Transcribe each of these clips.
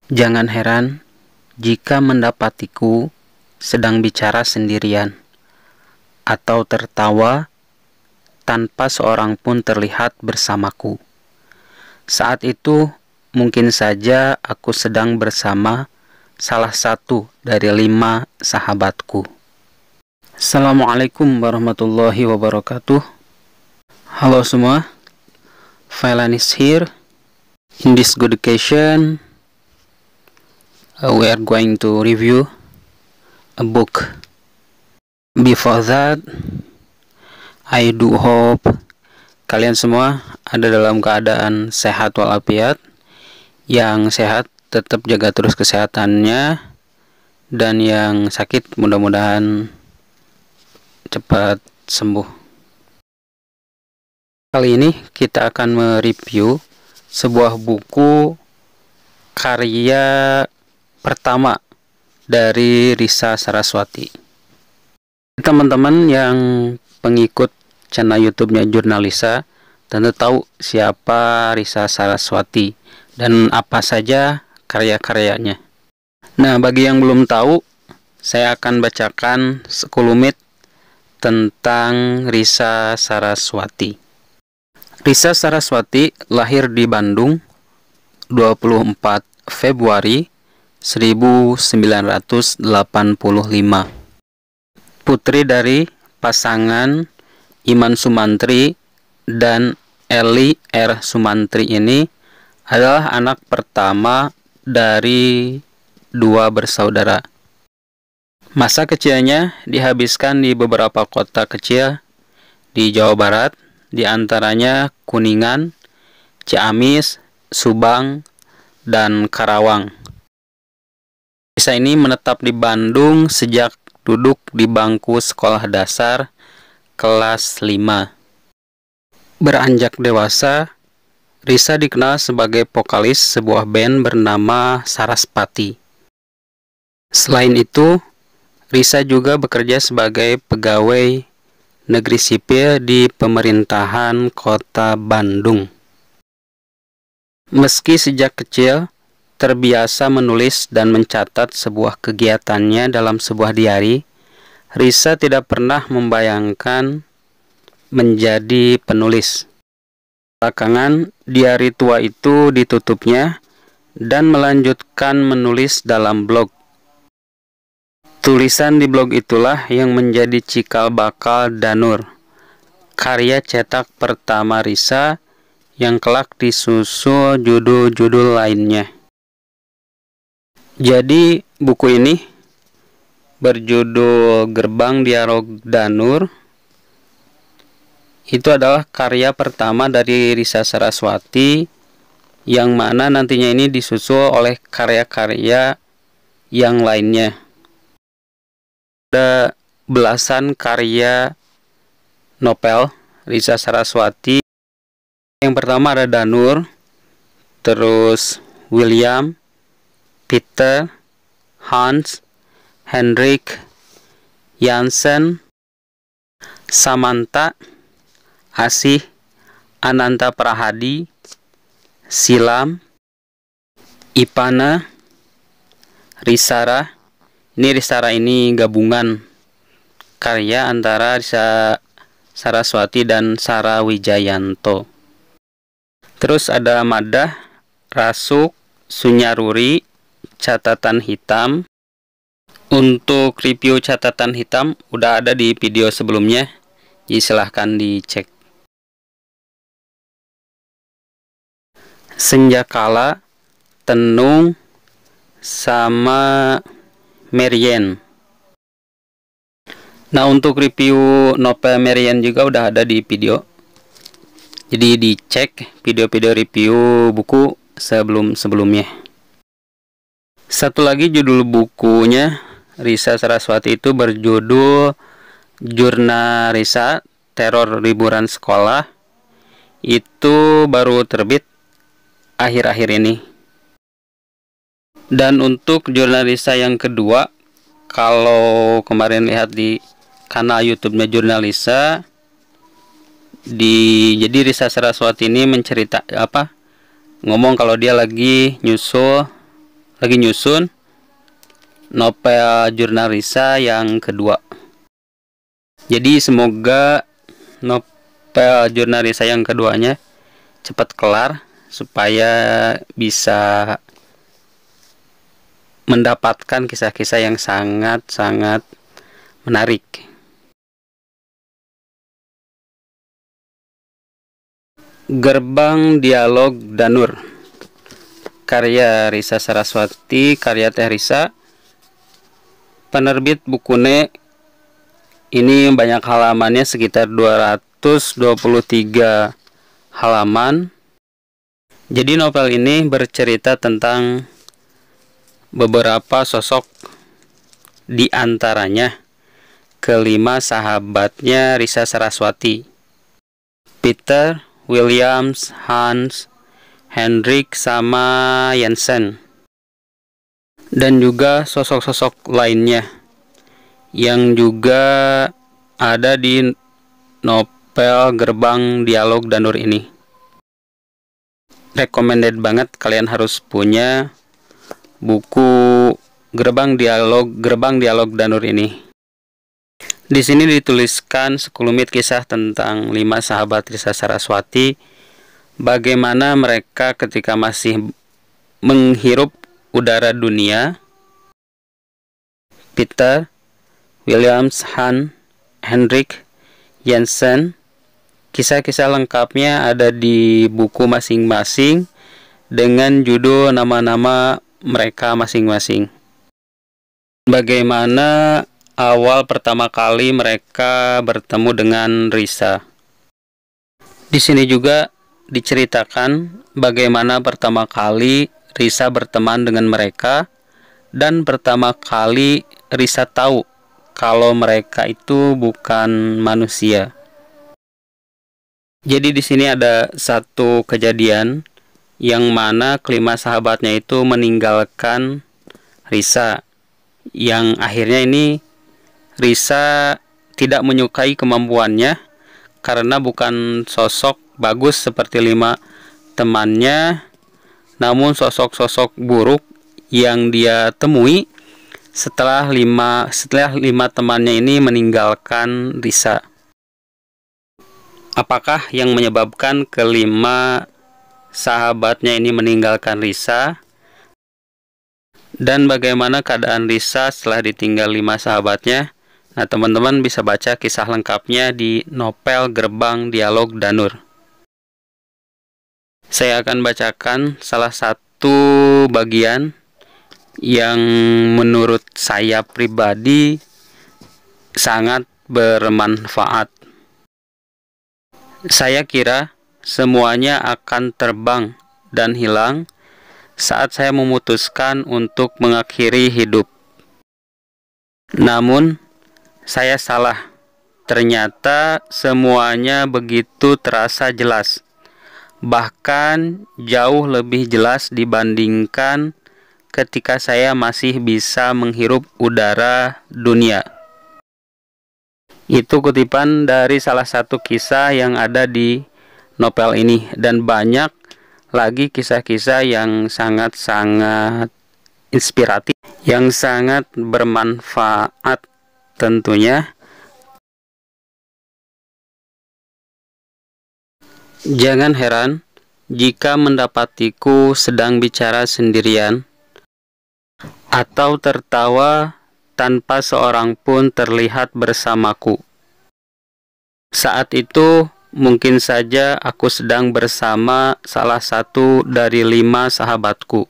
Jangan heran jika mendapatiku sedang bicara sendirian atau tertawa tanpa seorang pun terlihat bersamaku. Saat itu mungkin saja aku sedang bersama salah satu dari 5 sahabatku. Assalamualaikum warahmatullahi wabarakatuh. Halo semua, Failan is here. In this good occasion, we are going to review a book. Before that, I do hope kalian semua ada dalam keadaan sehat walafiat. Yang sehat tetap jaga terus kesehatannya, dan yang sakit mudah-mudahan cepat sembuh. Kali ini kita akan mereview sebuah buku karya pertama dari Risa Saraswati. Teman-teman yang pengikut channel YouTube-nya Jurnalisa tentu tahu siapa Risa Saraswati dan apa saja karya-karyanya. Nah, bagi yang belum tahu, saya akan bacakan sekelumit tentang Risa Saraswati. Risa Saraswati lahir di Bandung 24 Februari 1985. Putri dari pasangan Iman Sumantri dan Eli R. Sumantri ini adalah anak pertama dari 2 bersaudara. Masa kecilnya dihabiskan di beberapa kota kecil di Jawa Barat, di antaranya Kuningan, Ciamis, Subang, dan Karawang. Risa ini menetap di Bandung sejak duduk di bangku sekolah dasar kelas 5. Beranjak dewasa, Risa dikenal sebagai vokalis sebuah band bernama Saraspati. Selain itu, Risa juga bekerja sebagai pegawai negeri sipil di pemerintahan Kota Bandung. Meski sejak kecil terbiasa menulis dan mencatat sebuah kegiatannya dalam sebuah diari, Risa tidak pernah membayangkan menjadi penulis. Belakangan, diari tua itu ditutupnya dan melanjutkan menulis dalam blog. Tulisan di blog itulah yang menjadi cikal bakal Danur, karya cetak pertama Risa yang kelak disusul judul-judul lainnya. Jadi buku ini berjudul Gerbang Dialog Danur. Itu adalah karya pertama dari Risa Saraswati, yang mana nantinya ini disusul oleh karya-karya yang lainnya. Ada belasan karya novel Risa Saraswati. Yang pertama ada Danur, terus William, Peter, Hans, Hendrik, Jansen, Samantha, Asih, Ananta Prahadi, Silam, Ipana, Risara. Ini Risara ini gabungan karya antara Risa Saraswati dan Sara Wijayanto. Terus ada Madah, Rasuk, Sunyaruri, Catatan Hitam. Untuk review Catatan Hitam udah ada di video sebelumnya, jadi silahkan dicek. Senjakala, Tenung, sama Marian. Nah, untuk review novel Marian juga udah ada di video, jadi dicek video-video review buku sebelumnya. Satu lagi judul bukunya Risa Saraswati itu berjudul Jurnal Risa Teror Liburan Sekolah. Itu baru terbit akhir-akhir ini. Dan untuk Jurnal Risa yang kedua, kalau kemarin lihat di kanal YouTube-nya Jurnalisa, jadi Risa Saraswati ini ngomong kalau dia lagi nyusul lagi nyusun novel jurnal Risa yang kedua. Jadi semoga novel jurnal Risa yang keduanya cepat kelar supaya bisa mendapatkan kisah-kisah yang sangat-sangat menarik. Gerbang Dialog Danur, karya Risa Saraswati, karya Teh Risa, penerbit Bukune. Ini banyak halamannya, sekitar 223 halaman. Jadi novel ini bercerita tentang beberapa sosok, di antaranya kelima sahabatnya Risa Saraswati: Peter, Williams, Hans, Hendrik, sama Jensen. Dan juga sosok-sosok lainnya yang juga ada di novel Gerbang Dialog Danur ini. Recommended banget, kalian harus punya buku Gerbang Dialog Danur ini. Di sini dituliskan sekelumit kisah tentang 5 sahabat Risa Saraswati, bagaimana mereka ketika masih menghirup udara dunia. Peter, Williams, Hans, Hendrik, Jensen. Kisah-kisah lengkapnya ada di buku masing-masing dengan judul nama-nama mereka masing-masing. Bagaimana awal pertama kali mereka bertemu dengan Risa. Di sini juga diceritakan bagaimana pertama kali Risa berteman dengan mereka dan pertama kali Risa tahu kalau mereka itu bukan manusia. Jadi di sini ada satu kejadian yang mana kelima sahabatnya itu meninggalkan Risa, yang akhirnya ini Risa tidak menyukai kemampuannya karena bukan sosok bagus seperti 5 temannya, namun sosok-sosok buruk yang dia temui setelah 5 temannya ini meninggalkan Risa. Apakah yang menyebabkan kelima sahabatnya ini meninggalkan Risa? Dan bagaimana keadaan Risa setelah ditinggal 5 sahabatnya? Nah, teman-teman bisa baca kisah lengkapnya di novel Gerbang Dialog Danur. Saya akan bacakan salah satu bagian yang menurut saya pribadi sangat bermanfaat. Saya kira semuanya akan terbang dan hilang saat saya memutuskan untuk mengakhiri hidup. Namun, saya salah. Ternyata semuanya begitu terasa jelas. Bahkan jauh lebih jelas dibandingkan ketika saya masih bisa menghirup udara dunia. Itu kutipan dari salah satu kisah yang ada di novel ini, dan banyak lagi kisah-kisah yang sangat-sangat inspiratif, yang sangat bermanfaat tentunya. Jangan heran jika mendapatiku sedang bicara sendirian atau tertawa tanpa seorang pun terlihat bersamaku. Saat itu mungkin saja aku sedang bersama salah satu dari 5 sahabatku.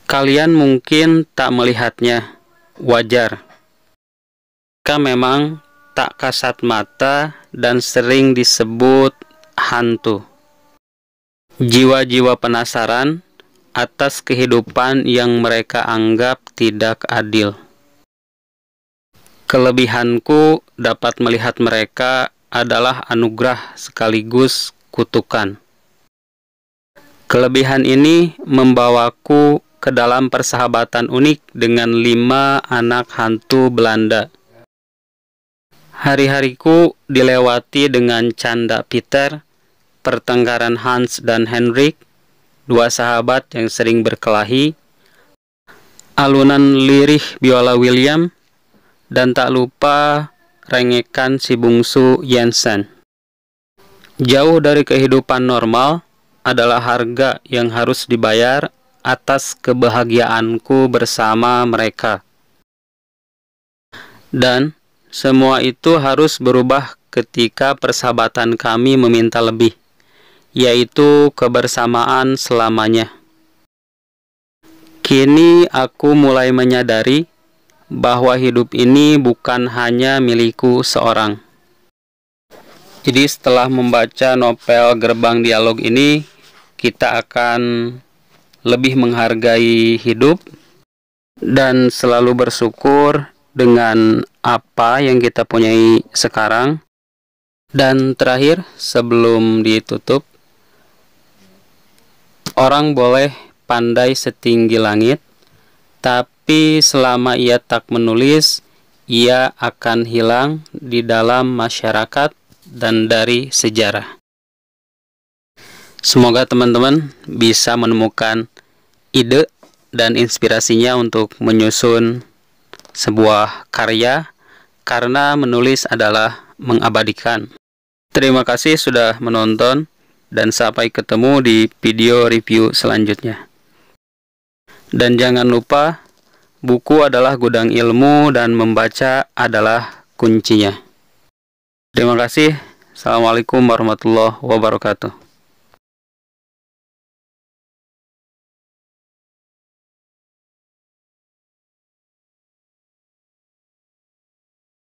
Kalian mungkin tak melihatnya, wajar. Mereka memang tak kasat mata dan sering disebut hantu. Jiwa-jiwa penasaran atas kehidupan yang mereka anggap tidak adil. Kelebihanku dapat melihat mereka adalah anugerah sekaligus kutukan. Kelebihan ini membawaku ke dalam persahabatan unik dengan 5 anak hantu Belanda. Hari-hariku dilewati dengan canda Peter, pertengkaran Hans dan Hendrik, dua sahabat yang sering berkelahi, alunan lirih biola William, dan tak lupa rengekan si bungsu Jensen. Jauh dari kehidupan normal adalah harga yang harus dibayar atas kebahagiaanku bersama mereka. Dan semua itu harus berubah ketika persahabatan kami meminta lebih, yaitu kebersamaan selamanya. Kini aku mulai menyadari bahwa hidup ini bukan hanya milikku seorang. Jadi setelah membaca novel Gerbang Dialog ini, kita akan lebih menghargai hidup dan selalu bersyukur dengan apa yang kita punyai sekarang. Dan terakhir, sebelum ditutup, orang boleh pandai setinggi langit, tapi selama ia tak menulis, ia akan hilang di dalam masyarakat dan dari sejarah. Semoga teman-teman bisa menemukan ide dan inspirasinya untuk menyusun sebuah karya, karena menulis adalah mengabadikan. Terima kasih sudah menonton, dan sampai ketemu di video review selanjutnya. Dan jangan lupa, buku adalah gudang ilmu dan membaca adalah kuncinya. Terima kasih. Assalamualaikum warahmatullahi wabarakatuh.